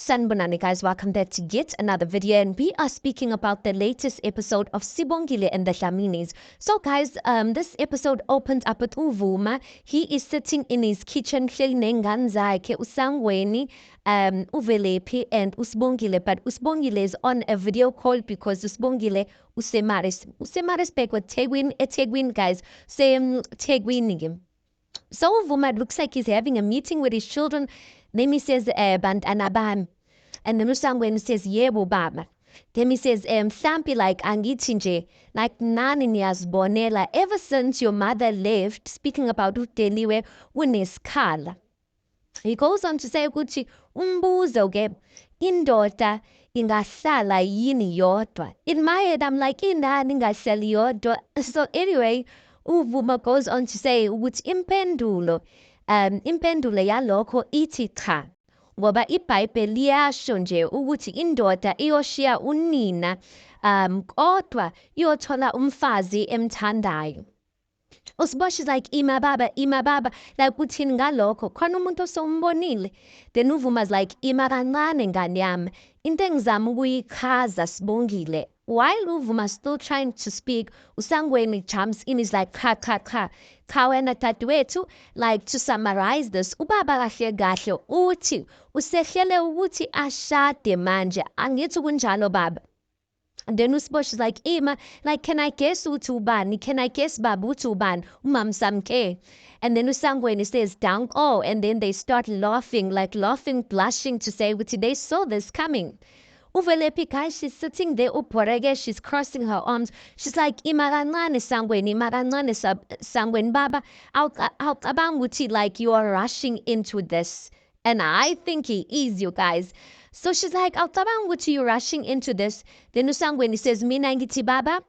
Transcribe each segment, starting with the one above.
Sanbonani guys, welcome back to yet another video, and we are speaking about the latest episode of Sibongile and the Dlaminis. So guys, this episode opens up with Uvuma. He is sitting in his kitchen cleaning nengane uSangweni, uVelephi and uSibongile, but uSibongile is on a video call because uSibongile usemarisburg with eThekwini guys, same Thekwini. So Uvuma looks like he's having a meeting with his children. Then he says, bantwana bami. And then uSangweni says, yebo baba. Then he says, mhlampi like angithi nje, like nani niyazibonela, ever since your mother left, speaking about uDeliwe, unesikhala. He goes on to say ukuthi umbuzo ke indoda ingahlala yini yodwa. In my head I'm like inani ingahlali yodwa. So anyway, Uvuma goes on to say ukuthi impendulo yalokho ithi cha, ngoba iBhayibheli liyasho nje ukuthi indoda iyoshiya unina kodwa iyothola umfazi emthandayo. uSibosho is like ima baba, like uthini ngalokho, khona umuntu osombonile. Then Uvuma is like ima kancane ngane yami, into engizama ukuyichaza Sibongile. While Uvuma still trying to speak, uSangweni jumps in, is like cha wena dadewethu. Like to summarize this, ubaba kahle uthi usehlele ukuthi ashade manje, angithi kunjalo baba. And then uSibosho is like, Ima, like, can I guess uthi ubani? Can I guess baba uthi ubani? Umamsamke. And then uSangweni says, down, oh, and then they start laughing, blushing to say, uthi they saw this coming. uVelephi guys, she's sitting there, uBoreke, she's crossing her arms. She's like, ima kancane Sangweni baba. Awucabanga ukuthi like you are rushing into this. And I think he is, you guys. So she's like, awucabanga ukuthi you're rushing into this. Then uSangweni says, mina ngithi baba,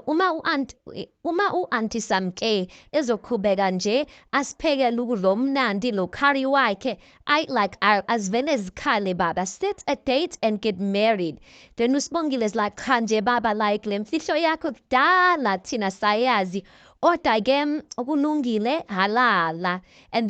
uma u-anti Samke ezoqhubeka nje asiphekele ukudla omnandi lo curry wakhe, asivele zikhale baba, set a date and get married. Then uSibongile is like, cha nje baba, like le mfihlo yakho kudala thina sayazi, kodwa ke okulungile halala. And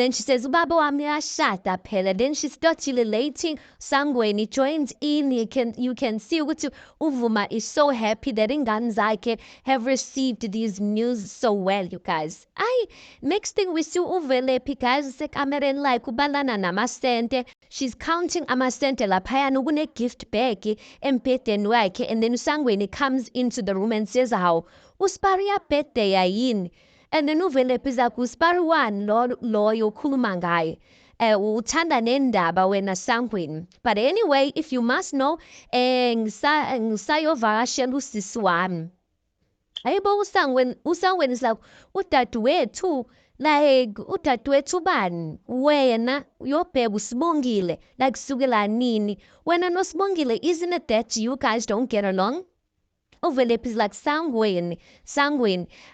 then she says, ubaba wami uyashada phela. Then she starts relating. Sangweni joins in. You can see ukuthi Uvuma is so happy that ingane zakhe have received these news so well, you guys. Next thing we see uVelephi guys usekamereni like ubalana namasente. She's counting amasente laphayana kune gift bag embhedeni wakhe. And then uSangweni comes into the room and says, how uSpariya birthday yini? And then uVelephi is like, uSpariwan loyo khuluma ngaye. Uthanda nendaba wena Sangweni. But anyway, if you must know, ngisayovakashela usisi wami. Ayibo uSangweni is like, udadewethu, like udadewethu bani? Wena uyobheka uSibongile, like sukela nini? Wena noSibongile, isn't it that you guys don't get along? uVelephi is like, Sangweni,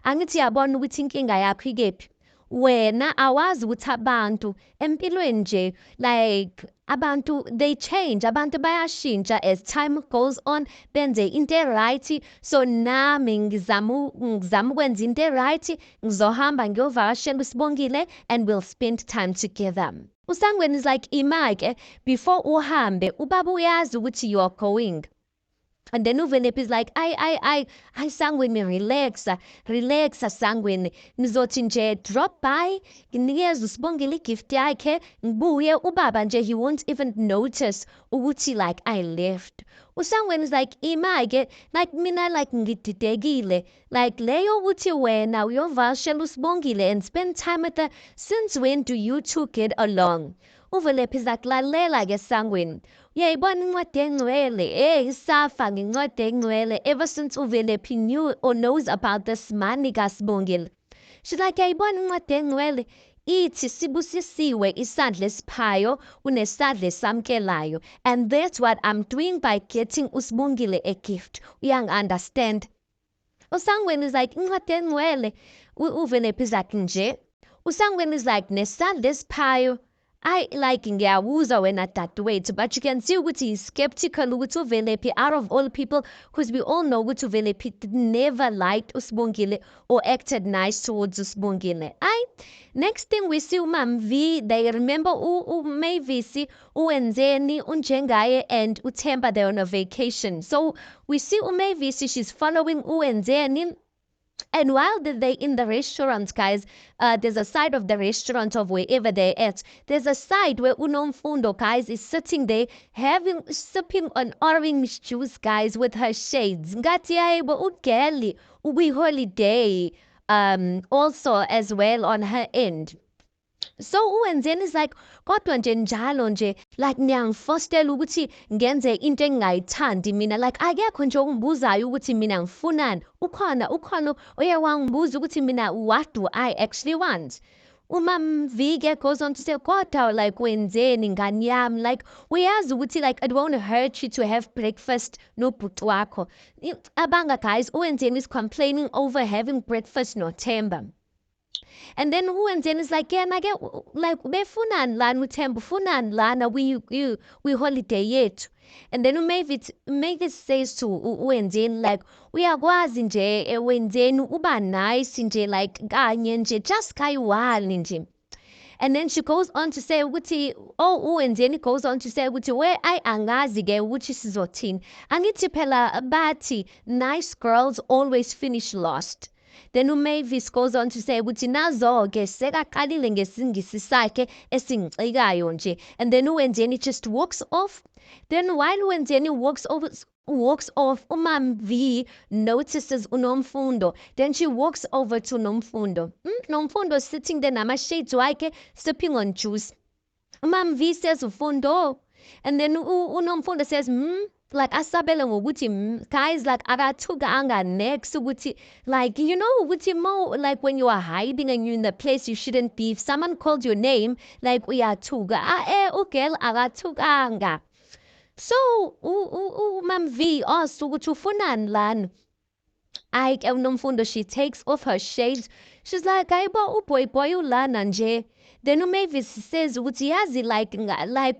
angithi yabona ukuthi inkinga yakho ikephi. Wena awazi ukuthi abantu empilweni nje, like abantu they change, abantu bayashintsha as time goes on, benze into right. So nami ngizama ukwenza into right, ngizohamba ngiyovakashela uSibongile and we'll spend time together. uSangweni is like, imake before uhambe ubaba uyazi ukuthi you are going. And then uVelephi is like, I Sangweni, relax Sangweni. Nizothi nje drop by, nginikeze uSibongile gift yakhe, ngibuye ubaba nje, he won't even notice ukuthi like I left. uSangweni is like, imake, like mina like ngididekile, like leyo ukuthi wena uyovakashela uSibongile and spend time with her, since when do you two get along? uVelephi is like, lalela ke Sangweni. Uyayibona incwadi engcwele, isafa ngencwadi engcwele, ever since uVelephi knew or knows about this man kaSibongile. She's like, uyayibona incwadi engcwele ithi sibusisiwe isandla esiphayo unesandla esamkelayo. And that's what I'm doing by getting uSibongile a gift. Uyangi-understand? uSangweni is like, incwadi engcwele. uVelephi is like, nje. uSangweni is like, nesandla esiphayo I like ngiyawuzwa wena dadewethu, but you can see ukuthi he's skeptical ukuthi uVelephi out of all people, because we all know ukuthi uVelephi never liked uSibongile or acted nice towards uSibongile. Next thing we see uMam V, they remember uMavis, uNzeni, uNjengaye and uThemba, they're on a vacation. So we see uMavis, she's following uNzeni. And while they're in the restaurant, guys, there's a side of the restaurant of wherever they're at. There's a side where Unomfundo, guys, is sitting there sipping on orange juice, guys, with her shades. Ngathi yebo uGeli holiday also as well on her end. So uWenzeni is like, kodwa nje njalo nje, like niyangifostela ukuthi ngenze into engingayithandi mina, like akekho nje ongibuzayo ukuthi mina ngifunani. Ukhona oye wangibuza ukuthi mina, what do I actually want? Umam Vike goes on to say, kodwa like wenzeni ngani yami, like uyazi ukuthi like it won't hurt you to have breakfast nobhuti wakho. Abanga guys, uWenzeni is complaining over having breakfast noThemba. And then uWenzeni is like, yeah, nake like befunani lana uThemba, ufunani lana we holiday yethu. And then Mavis says to uWenzeni like, uyakwazi nje Wenzeni uba nice nje like kanye nje just kayi-one nje. And then she goes on to say ukuthi uWenzeni goes on to say ukuthi where angazi ke ukuthi sizothini. Angithi phela bathi nice girls always finish last. Then uMavis goes on to say ukuthi nazo-ke sekaqalile ngesingisi sakhe esingixikayo nje. And then uWenzeni just walks off. Then while uWenzeni walks off, uMam V notices uNomfundo. Then she walks over to Nomfundo. Nomfundo sitting there namashades wakhe sipping on juice. uMam V says uFundo. And then uNomfundo says like asabele ngokuthi guys like akathukanga next ukuthi like you know ukuthi more like when you are hiding and you're in the place you shouldn't be, if someone called your name like uyathuka ugirl akathukanga. So uMam V asked ukuthi ufunani lana. uNomfundo, she takes off her shades. She's like ayibo uboy ulana nje. Then uMavis says ukuthi yazi like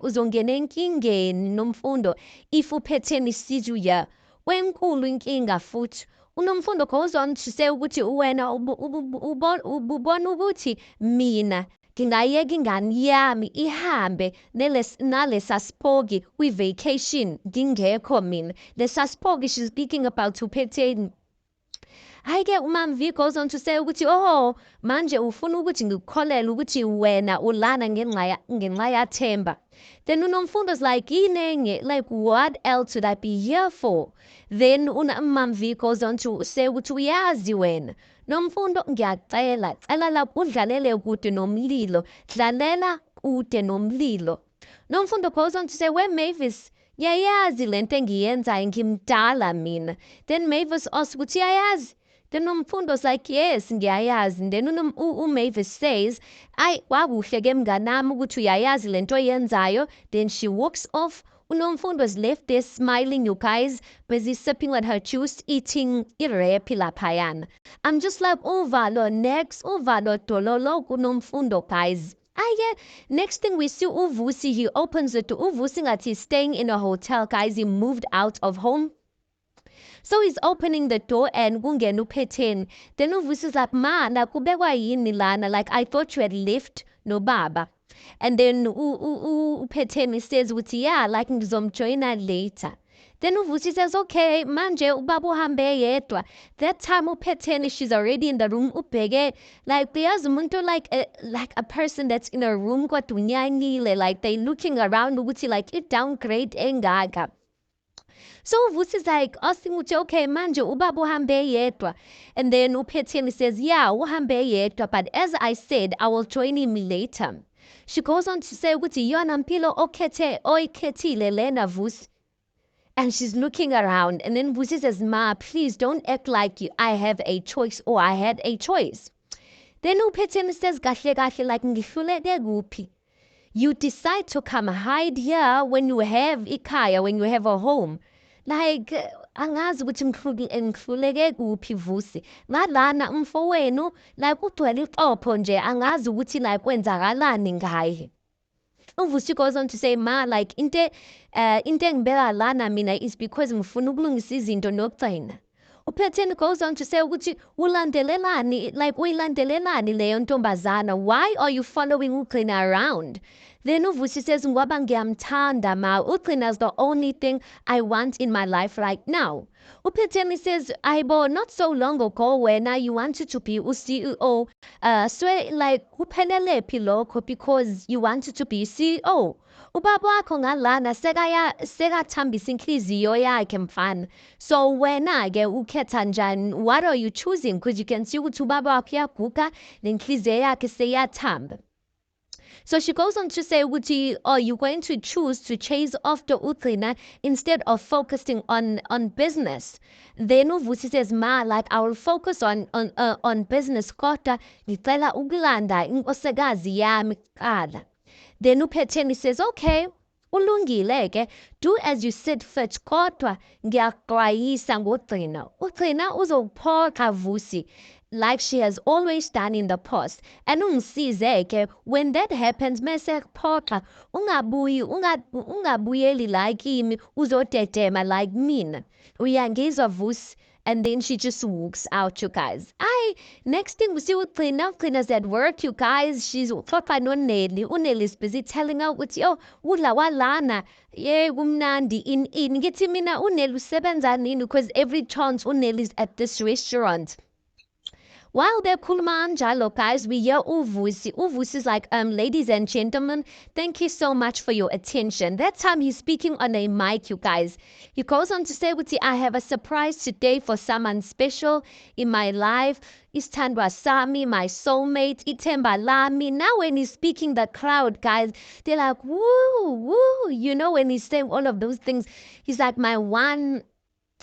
uzongena enkingeni Nomfundo if uphetheni sijuya wenkulu inkinga futhi. uNomfundo goes on to say ukuthi wena ubona ukuthi mina ngingayeka ingane yami ihambe nalesa Siphogi kwi-vacation ngingekho mina. Lesa Siphogi she's speaking about uphetheni. Hhayi-ke uMam V goes on to say ukuthi manje ufuna ukuthi ngikukholele ukuthi wena ulana ngenxa yaThemba. Then uNomfundo's like yini like what else would I be here for? Then uMam V goes on to say ukuthi uyazi wena Nomfundo ngiyacela cela lapho udlalele kude nomlilo, dlalela kude nomlilo. Nomfundo goes on to say when Mavis yayazi lento engiyenzayo ngimdala mina. Then Mavis asks ukuthi yayazi. Then Nomfundo's like, yes, ngiyayazi. And then uMavis says, kwakuhle ke mnganami ukuthi uyayazi lento oyenzayo. Then she walks off. uNomfundo's left there smiling, you guys, busy sipping on her juice, eating irephi laphayana. I'm just like, uvalo next, uvalo dololo kuNomfundo, guys. Next thing we see uVusi, he opens the door. uVusi ngathi he's staying in a hotel, guys. He moved out of home. So he's opening the door and kungena uPhetheni. Then uVusi's like, ma, nakubekwa yini lana? Like, I thought you had left nobaba. And then uPhetheni says ukuthi yeah, like ngizomjoina later. Then uVusi says, okay, manje ubaba uhambe yedwa. That time uPhetheni, she's already in the room ubheke like there's umuntu like a person that's in a room kodwa unyanile, like they looking around ukuthi like it downgrade engaka. So uVusi's like asking ukuthi okay manje ubaba uhambe yedwa. And then uPhetheni says yeah uhambe yedwa, but as I said I will join him later. She goes on to say ukuthi yona mpilo oyikhethile lena Vusi. And she's looking around, and then Vusi says, ma, please don't act like I have a choice or I had a choice. Then uPhetheni says kahle like ngihluleke kuphi. You decide to come hide here when you have ikhaya, when you have a home. Like angazi ukuthi ngihluleke kuphi Vusi. Ngalana umfowenu like ugcwele iqopho nje angazi ukuthi like kwenzakalani ngaye. uVusi goes on to say, ma, like, inte engibeka lana mina is because ngifuna ukulungisa izinto nokugcina. UPhetheni goes on to say ukuthi ulandelelani, like uyilandelelani leyo ntombazana. Why are you following uGcina around? Then uVusi says, ngoba ngiyamthanda ma. uGcina is the only thing I want in my life right now. UPhetheni says, Aibo, not so long ago wena you wanted to be CEO. So like kuphelele lokho because you wanted to be CEO. Ubaba wakho ngalana sekathambisa inhliziyo yakhe mfana. So wena-ke ukhetha njani? What are you choosing? Because you can see ukuthi ubaba wakho uyaguga, nenhliziyo yakhe seyathamba. So she goes on to say, are you going to choose to chase after uGcina instead of focusing on business? Then uVusi says, ma, like I will focus on business kodwa ngicela ukulanda inkosikazi yami kuqala. Then uPhetheni says, okay, ulungile-ke, do as you said fit kodwa ngiyaxwayisa ngoGcina. uGcina uzokuphoxa Vusi like she has always done in the past. And ungisize-ke, when that happens, mese kuphoxa ungabuyeli like imi uzodedema like mina. Uyangizwa Vusi? And then she just walks out, you guys. Next thing we see with Uqina's at work, you guys. She's xoxa noNelly. uNelly's busy telling her ukuthi yo udla walana ye kumnandi in ngithi mina uNelly usebenza nini because every chance uNelly's at this restaurant. While they're khuluma njalo, guys, we hear uVusi. uVusi's like, ladies and gentlemen, thank you so much for your attention. That time he's speaking on a mic, you guys. He goes on to say, I have a surprise today for someone special in my life. Isithandwa sami, my soulmate, ithemba lami. Now when he's speaking, the crowd, guys, they're like, woo, woo. You know, when he's saying all of those things, he's like, my one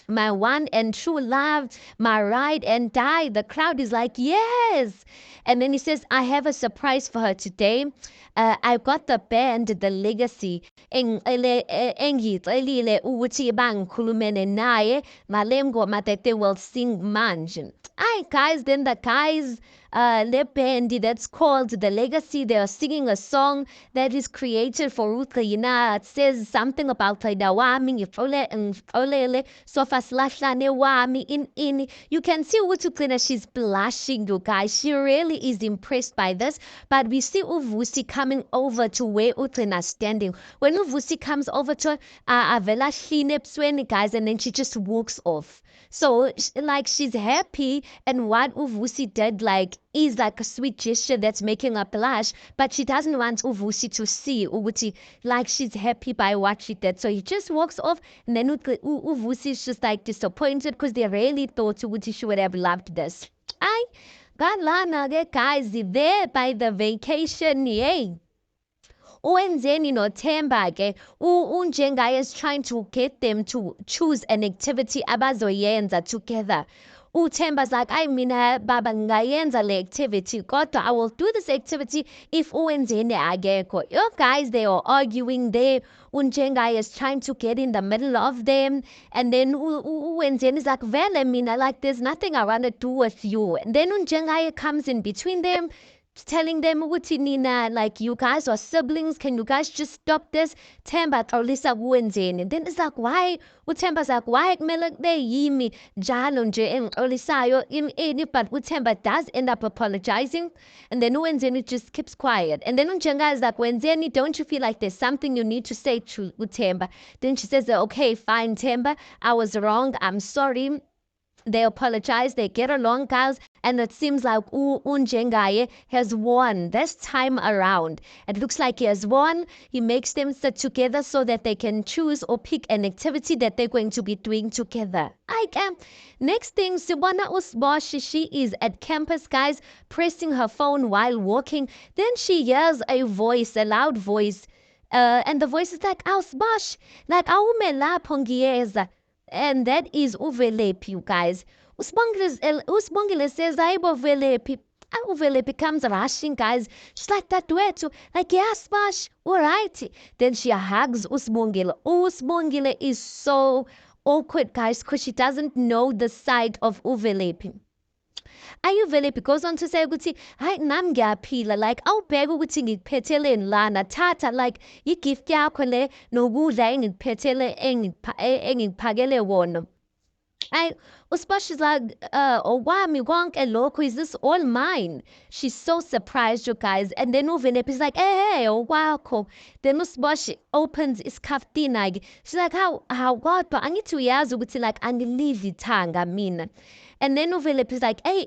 and true love, my ride and die. The crowd is like, yes. And then he says, I have a surprise for her today. I've got the band, The Legacy. Engiyixelile ukuthi bangikhulumene naye ngale ngoma that they will sing manje. Aye, guys, then the guys, the band that's called The Legacy, they are singing a song that is created for uGcina. It says something about wami ngixolele sofa silahlane wami ini. You can see uGcina, she's blushing, you guys. She really is impressed by this. But we see uVusi coming over to where uGcina's standing. When uVusi comes over to her, avela hline ebusweni, guys, and then she just walks off. So like she's happy, and what uVusi did like is like a sweet gesture that's making her blush, but she doesn't want uVusi to see ukuthi like she's happy by what she did. So he just walks off, and then uVusi is just like disappointed because they really thought ukuthi she would have loved this. Ay, galana guys, there by the vacation, yay. uWenzeni noThemba-ke uNjengaye is trying to get them to choose an activity abazoyenza together. uThemba's like, I mina baba ngayenza le activity kodwa I will do this activity if uWenzeni akekho. You guys, they are arguing there. uNjengaye is trying to get in the middle of them, and then uWenzeni is like, vele mina, like there's nothing I want to do with you. And then uNjengaye comes in between them, telling them ukuthi nina, like you guys are siblings, can you guys just stop this? Themba xolisa kuwenzeni. Then it's like, why? uThemba's like, why kumele kube yimi njalo nje engixolisayo ini? But uThemba does end up apologizing, and then uWenzeni just keeps quiet. And then uNjengaye is like, Wenzeni, don't you feel like there's something you need to say to uThemba? Then she says, okay, fine, Themba, I was wrong, I'm sorry. They apologize, they get along, guys, and it seems like uNjengaye has won this time around. It looks like he has won. He makes them sit together so that they can choose or pick an activity that they're going to be doing together. Next thing, Sibona Usboshi, she is at campus, guys, pressing her phone while walking. Then she hears a voice, a loud voice, and the voice is like, Ausbosh, like, awume lapho ngiyeza. And that is uVelephi, you guys. Usibongile says, Aibo Velephi. uVelephi comes rushing, guys. She's like, that duetto. Like, yes, Bash, all right. Then she hugs Usibongile. Usibongile is so awkward, guys, because she doesn't know the side of uVelephi. ayuVelephi goes on to say ukuthi hayi nami ngiyaphila like awubheka ukuthi ngikuphetheleni lana thatha like i-gift yakho le nokudla engikuphakele wona. Usposh is like, wami konke lokhu, is this all mine? She's so surprised, you guys. And then uVelephi is like, hey, okwakho. Then Usposh opens iskaftina. She's like, how kodwa angithi uyazi ukuthi like angilidli ithanga mina. And then uVelephi is like, hey,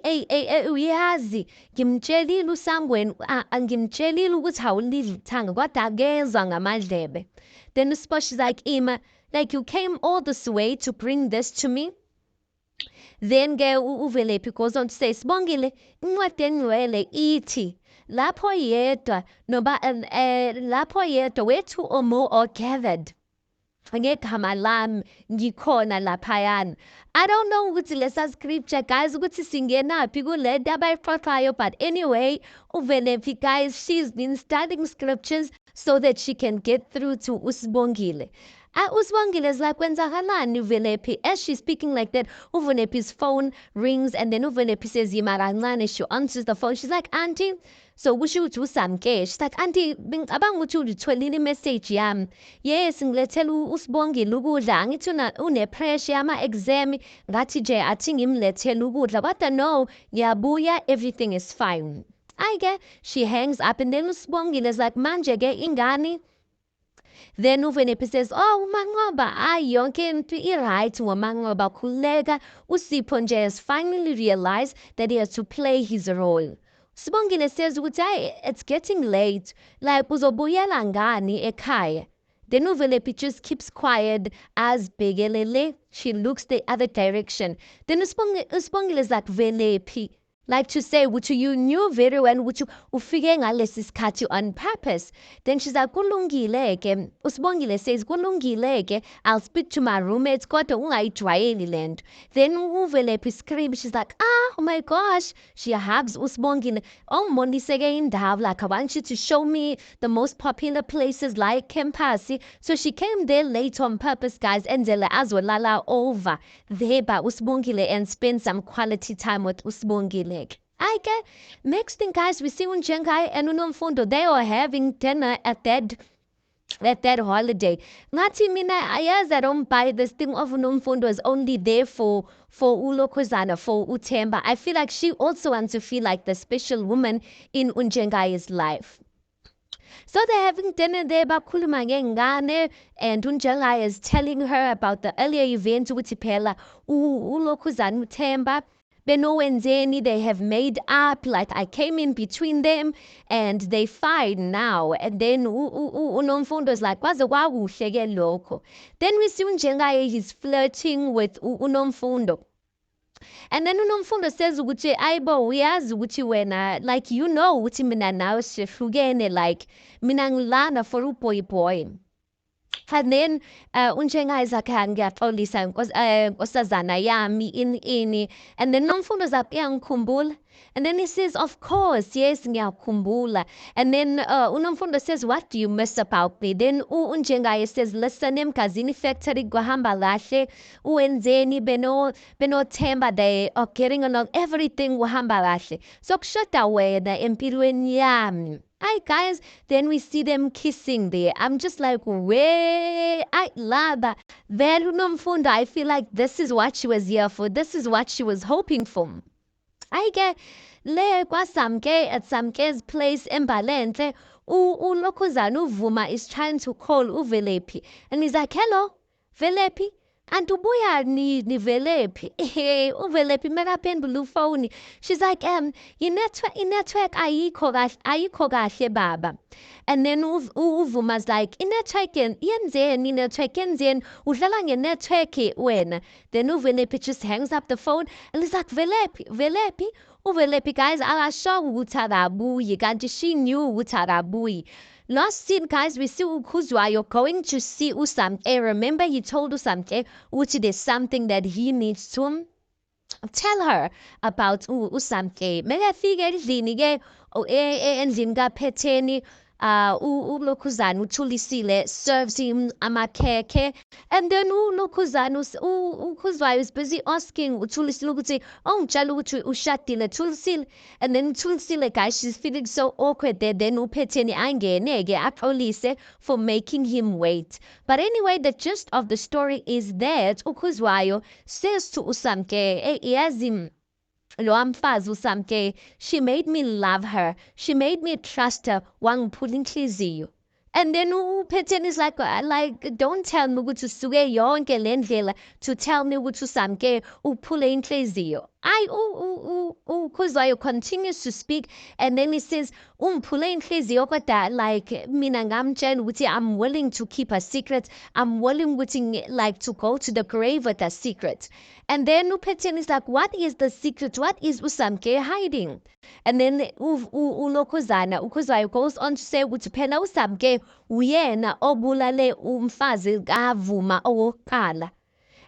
uyazi ngimtshelile uSangweni ngimtshelile ukuthi awulidli ithanga kodwa akezwa ngamadlebe. Then Usposh is like, Ima, like you came all this way to bring this to me. Then uVelephi goes on to say, Sibongile, incwadi engcwele ithi lapho yedwa noba lapho yedwa where two or more are gathered ngegama lami ngikhona laphayana. I don't know ukuthi lesa scripture guys ukuthi singenaphi kule ndaba ayixoxayo, but anyway uVelephi guys, she's been studying scriptures so that she can get through to uSibongile. uSibongile is like, kwenzakalani uVelephi? As she's speaking like that, uVelephi's phone rings and then uVelephi says, Yimarancane. She answers the phone. She's like, Auntie, so kusho ukuthi uSamke. She's like, Auntie, ngicabanga ukuthi ulitholile imessage yami. Yes, ngilethela uSibongile ukudla. Angithi une-pressure yama-exam. Ngathi nje athi ngimlethele ukudla. Kodwa no, ngiyabuya, everything is fine. She hangs up and then uSibongile is like, manje ke ingani? Then uVelephi says, oh, uManqoba, yonke into i-right ngoManqoba, khuleka. uSipho nje has finally realized that he has to play his role. Sibongile says ukuthi it's getting late, like uzobuyela ngani ekhaya. Then uVelephi just keeps quiet as Begelele. She looks the other direction. Then uSibongile is like, Velephi, like to say, which you knew very well, which ufike ngalesi sikhathi on purpose. Then she's like, kulungile ke. uSibongile says, kulungile ke. I'll speak to my roommates. Kodwa ungayijwayeli lento. Then uVelephi screams. She's like, oh my gosh. She hugs uSibongile. Oh, mondiseke indawo. Like, I want you to show me the most popular places like Kempasi. So she came there late on purpose, guys. And Zela azolala over there by uSibongile and spend some quality time with uSibongile. Next thing, guys, we see uNjengai and uNomfundo. They are having dinner at that holiday. Ngathi mina ayazi, I don't buy this thing of uNomfundo is only there for uLokozana, for uThemba. I feel like she also wants to feel like the special woman in uNjengai's life. So they're having dinner there, bakhuluma ngengane, and uNjengai is telling her about the earlier events ukuthi phela uLokozana uThemba benowenzeni, they have made up, like I came in between them and they fine now. And then uNomfundo is like, kwaze kwakuhle ke lokho. Then we see uNjengai, he's flirting with uNomfundo. And then uNomfundo says ukuthi ayibo uyazi ukuthi wena, like you know ukuthi mina nawe sihlukene, like mina ngilana for uboy. And then uNjengai is like, ngiyaxolisa nkosazana yami ini. And then Nomfundo is like, ngikhumbula. And then he says, of course, yes, ngiyakhumbula. And then uNomfundo says, what do you miss about me? Then uNjengai says, listen, emkazini factory kuhamba kahle, uwenzeni benoThemba, they are getting along, everything kuhamba kahle. So kushoda wena empilweni yami. Hi guys, then we see them kissing there. I'm just like, where I love that. Then uNomfundo, I feel like this is what she was here for. This is what she was hoping for. I get le kwaSamke at Samke's place in Balenhle. uLokozana uVuma is trying to call uVelephi. And he's like, hello, Velephi. Antubuya ni Velephi. uVelephi makaphendula ufoni. She's like, i-network ayikho kahle baba. And then uVuma's like, i-network yenzeni udlala nge-network wena. Then uVelephi just hangs up the phone and he's like, Velephi. uVelephi, guys, akasho ukuthi akabuyi, kanti she knew ukuthi akabuyi. Last scene, guys, we see uKhuzwayo going to see uSamke. Remember, he told uSamke ukuthi there's something that he needs to tell her about uSamke. Mekafika endlini ke endlini kaPhetheni, ulokhuzana uThulisile serves him amakhekhe, and then ulokhuzana ukhuzwayo is busy asking uThulisile ukuthi ngitshela ukuthi ushadile Thulisile, and then Thulisile guys, she's feeling so awkward there, then uPhetheni angene-ke axolise for making him wait. But anyway, the gist of the story is that ukhuzwayo says to uSamke, yazi lo mfazi uSamke, she made me love her, she made me trust her, wangiphula inhliziyo. And then uPhetheni is like, don't tell me ukuthi usuke yonke le ndlela to tell me ukuthi uSamke uphule inhliziyo. Ukhuzwayo continues to speak, and then he says, umphule inhliziyo kodwa like mina ngamtshela ukuthi I'm willing to keep a secret, I'm willing ukuthi like to go to the grave with a secret. And then uPhetheni is like, what is the secret? What is uSamke hiding? And then ukhuzwayo goes on to say ukuthi phela uSamke uyena obulale umfazi kaVuma owokuqala.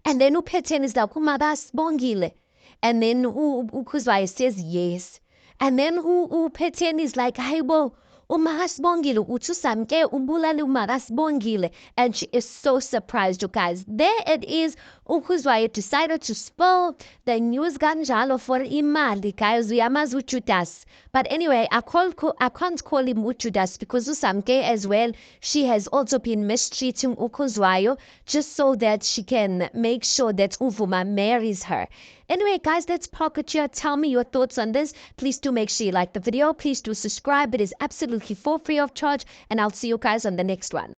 And then uPhetheni is like, uMabasibongile. And then ukhuzwayo says yes. And then uPhetheni is like, hayibo, uMakasibongile uthi uSamke ubulale uMakasibongile. And she is so surprised, you guys. There it is. Ukhuzwayo decided to spill the news kanjalo for imali, guys. Uyamazi uJudas. But anyway, I can't call him uJudas because uSamke as well, she has also been mistreating ukhuzwayo just so that she can make sure that uVuma marries her. Anyway, guys, that's Pocket. Tell me your thoughts on this. Please do make sure you like the video. Please do subscribe. It is absolutely for free of charge. And I'll see you guys on the next one.